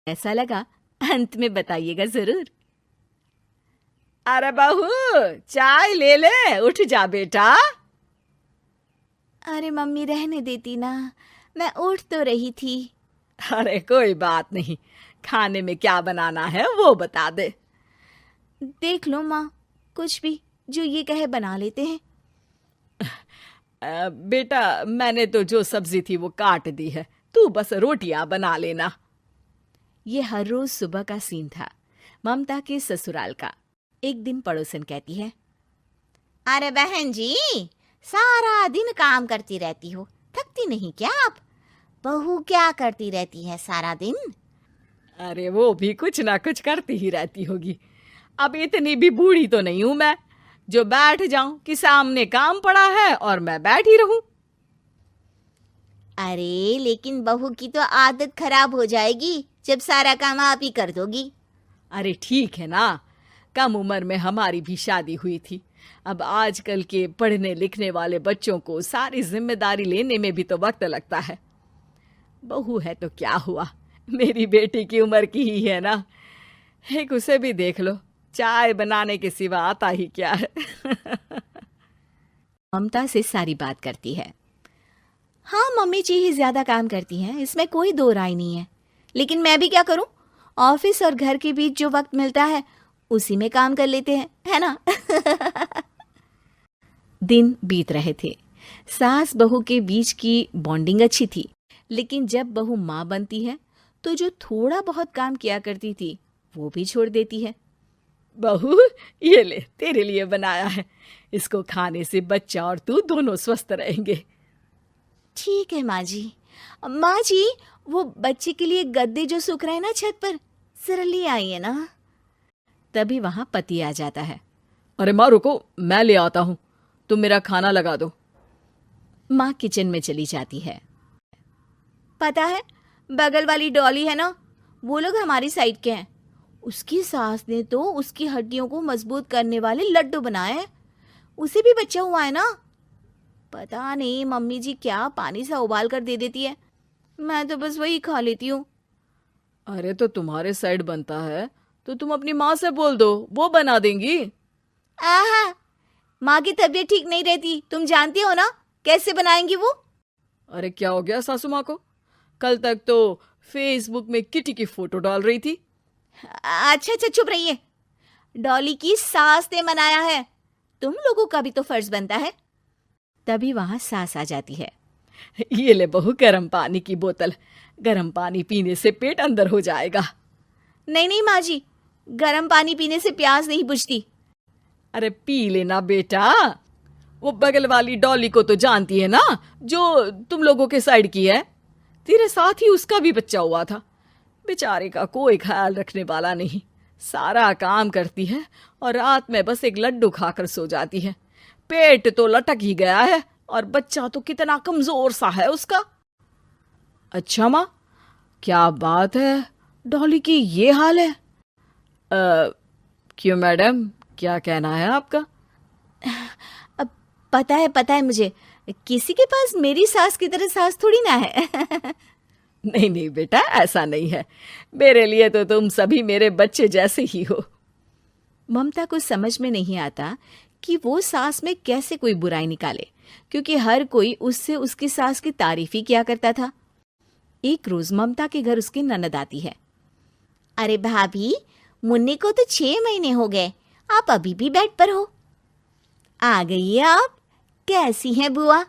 ऐसा लगा अंत में बताइएगा जरूर। अरे बहू, चाय ले ले, उठ जा बेटा। अरे मम्मी रहने देती ना, मैं उठ तो रही थी। अरे कोई बात नहीं, खाने में क्या बनाना है वो बता दे। देख लो माँ, कुछ भी जो ये कहे बना लेते हैं। बेटा, मैंने तो जो सब्जी थी वो काट दी है, तू बस रोटियां बना लेना। ये हर रोज सुबह का सीन था ममता के ससुराल का। एक दिन पड़ोसन कहती है, अरे बहन जी, सारा दिन काम करती रहती हो, थकती नहीं क्या आप? बहू क्या करती रहती है सारा दिन? अरे वो भी कुछ ना कुछ करती ही रहती होगी। अब इतनी भी बूढ़ी तो नहीं हूं मैं जो बैठ जाऊं कि सामने काम पड़ा है और मैं बैठी रहूं। अरे लेकिन बहू की तो आदत खराब हो जाएगी जब सारा काम आप ही कर दोगी। अरे ठीक है ना, कम उम्र में हमारी भी शादी हुई थी। अब आजकल के पढ़ने लिखने वाले बच्चों को सारी जिम्मेदारी लेने में भी तो वक्त लगता है। बहू है तो क्या हुआ, मेरी बेटी की उम्र की ही है ना। एक उसे भी देख लो, चाय बनाने के सिवा आता ही क्या है। ममता से सारी बात करती है। हाँ, मम्मी जी ही ज्यादा काम करती हैं, इसमें कोई दो राय नहीं है। लेकिन मैं भी क्या करूं, ऑफिस और घर के बीच जो वक्त मिलता है उसी में काम कर लेते हैं, है ना। दिन बीत रहे थे। सास बहू के बीच की बॉन्डिंग अच्छी थी, लेकिन जब बहू माँ बनती है तो जो थोड़ा बहुत काम किया करती थी वो भी छोड़ देती है। बहू, ये ले, तेरे लिए बनाया है। इसको खाने से बच्चा और तू दोनों स्वस्थ रहेंगे। ठीक है माँ जी। माँ जी, वो बच्चे के लिए गद्दे जो सूख रहे हैं ना छत पर, जरा ले आइए ना। तभी वहां पति आ जाता है। अरे माँ रुको, मैं ले आता हूँ, तुम मेरा खाना लगा दो। माँ किचन में चली जाती है। पता है, बगल वाली डॉली है ना, वो लोग हमारी साइड के हैं। उसकी सास ने तो उसकी हड्डियों को मजबूत करने वाले लड्डू बनाए हैं। उसे भी बच्चा हुआ है ना। पता नहीं मम्मी जी क्या पानी सा उबाल कर दे देती है, मैं तो बस वही खा लेती हूँ। अरे तो तुम्हारे साइड बनता है तो तुम अपनी माँ से बोल दो, वो बना देंगी। आहा, माँ की तबीयत ठीक नहीं रहती, तुम जानती हो ना, कैसे बनाएंगी वो। अरे क्या हो गया सासू माँ को? कल तक तो फेसबुक में किटी की फोटो डाल रही थी। अच्छा अच्छा, चुप रहिए। डॉली की सास ने मनाया है, तुम लोगों का भी तो फर्ज बनता है। तभी वहां सास आ जाती है। ये ले बहू, गर्म पानी की बोतल, गर्म पानी पीने से पेट अंदर हो जाएगा। नहीं नहीं माँ जी, गर्म पानी पीने से प्यास नहीं बुझती। अरे पी लेना बेटा। वो बगल वाली डॉली को तो जानती है ना, जो तुम लोगों के साइड की है। तेरे साथ ही उसका भी बच्चा हुआ था। बेचारे का कोई ख्याल रखने वाला नहीं, सारा काम करती है और रात में बस एक लड्डू खाकर सो जाती है। पेट तो लटक ही गया है और बच्चा तो कितना कमजोर सा है उसका। अच्छा माँ, क्या बात है, डॉली की ये हाल है? क्यों मैडम, क्या कहना है आपका? अब पता है मुझे, किसी के पास मेरी सास की तरह सास थोड़ी ना है। नहीं नहीं बेटा, ऐसा नहीं है। मेरे लिए तो तुम सभी मेरे बच्चे जैसे ही हो। ममता को समझ में नहीं आता कि वो सास में कैसे कोई बुराई निकाले, क्योंकि हर कोई उससे उसकी सास की तारीफ ही किया करता था। एक रोज ममता के घर उसकी ननद आती है। अरे भाभी, मुन्नी को तो 6 महीने हो गए, आप अभी भी बेड पर हो। आ गई है आप? कैसी हैं बुआ?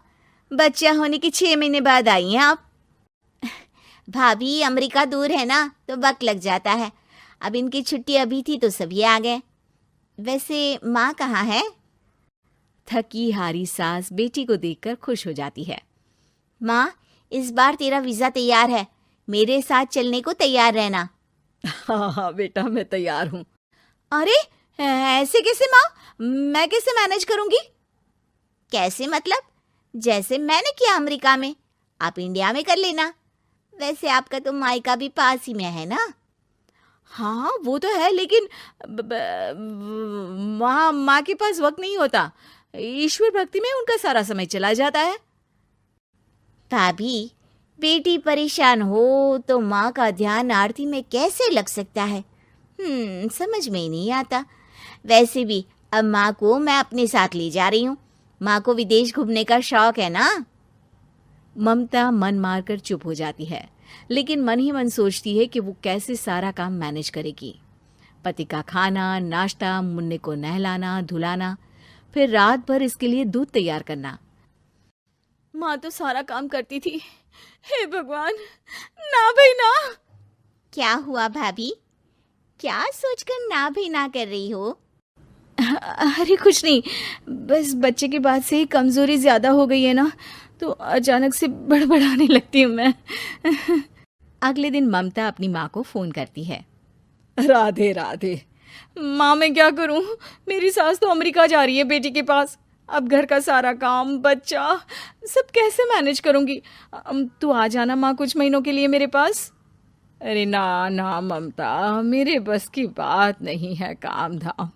बच्चा होने के 6 महीने बाद आई हैं आप। भाभी, अमेरिका दूर है ना, तो वक्त लग जाता है। अब इनकी छुट्टी अभी थी तो सभी आ गए। वैसे माँ कहाँ है? थकी हारी सास बेटी को देखकर खुश हो जाती है। माँ, इस बार तेरा वीजा तैयार है, मेरे साथ चलने को तैयार रहना। हाँ हाँ बेटा, मैं तैयार हूँ। अरे ऐसे कैसे माँ, मैं कैसे मैनेज करूंगी? कैसे मतलब? जैसे मैंने किया अमेरिका में, आप इंडिया में कर लेना। वैसे आपका तो मायका भी पास ही में है ना। हाँ वो तो है, लेकिन वहाँ माँ के पास वक्त नहीं होता। ईश्वर भक्ति में उनका सारा समय चला जाता है। भाभी, बेटी परेशान हो तो माँ का ध्यान आरती में कैसे लग सकता है? समझ में ही नहीं आता। वैसे भी अब माँ को मैं अपने साथ ले जा रही हूँ। माँ को विदेश घूमने का शौक है ना। ममता मन मारकर चुप हो जाती है, लेकिन मन ही मन सोचती है कि वो कैसे सारा काम मैनेज करेगी। पति का खाना, नाश्ता, मुन्ने को नहलाना धुलाना, फिर रात भर इसके लिए दूध तैयार करना। माँ तो सारा काम करती थी। हे भगवान, ना भाई ना। क्या हुआ भाभी? क्या सोचकर ना भी ना कर रही हो? अरे कुछ नहीं, बस बच्चे के बाद से ही कमज़ोरी ज़्यादा हो गई है ना, तो अचानक से बड़बड़ाने लगती हूँ मैं। अगले दिन ममता अपनी माँ को फ़ोन करती है। राधे राधे। माँ मैं क्या करूँ, मेरी सास तो अमेरिका जा रही है बेटी के पास। अब घर का सारा काम, बच्चा, सब कैसे मैनेज करूँगी। तू आ जाना माँ कुछ महीनों के लिए मेरे पास। अरे ना ना ममता, मेरे बस की बात नहीं है काम धाम।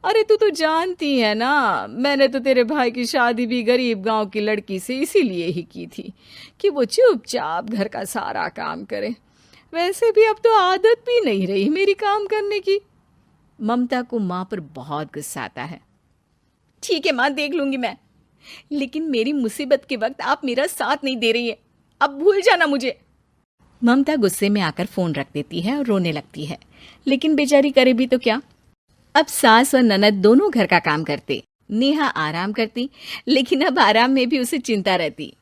अरे तू तो जानती है ना, मैंने तो तेरे भाई की शादी भी गरीब गांव की लड़की से इसीलिए ही की थी कि वो चुपचाप घर का सारा काम करे। वैसे भी अब तो आदत भी नहीं रही मेरी काम करने की। ममता को माँ पर बहुत गुस्सा आता है। ठीक है माँ, देख लूंगी मैं, लेकिन मेरी मुसीबत के वक्त आप मेरा साथ नहीं दे रही है, अब भूल जाना मुझे। ममता गुस्से में आकर फोन रख देती है और रोने लगती है, लेकिन बेचारी करे भी तो क्या। अब सास और ननद दोनों घर का काम करते, नेहा आराम करती, लेकिन अब आराम में भी उसे चिंता रहती।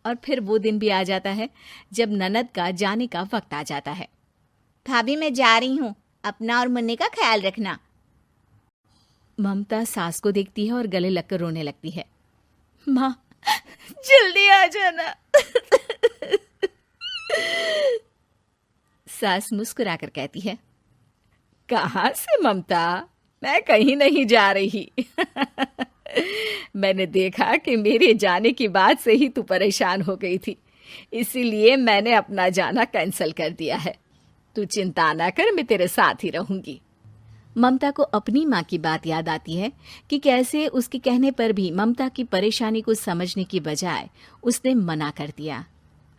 और फिर वो दिन भी आ जाता है जब ननद का जाने का वक्त आ जाता है। भाभी मैं जा रही हूँ, अपना और मुन्ने का ख्याल रखना। ममता सास को देखती है और गले लगकर रोने लगती है। माँ जल्दी आ जाना। सास मुस्कुराकर कहती है, कहाँ से ममता, मैं कहीं नहीं जा रही। मैंने देखा कि मेरे जाने की बात से ही तू परेशान हो गई थी, इसीलिए मैंने अपना जाना कैंसिल कर दिया है। तू चिंता ना कर, मैं तेरे साथ ही रहूंगी। ममता को अपनी माँ की बात याद आती है कि कैसे उसके कहने पर भी ममता की परेशानी को समझने की बजाय उसने मना कर दिया,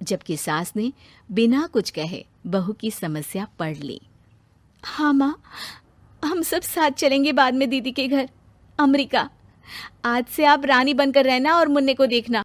जबकि सास ने बिना कुछ कहे बहू की समस्या पढ़ ली। हाँ माँ, हम सब साथ चलेंगे बाद में दीदी के घर, अमेरिका। आज से आप रानी बनकर रहना और मुन्ने को देखना।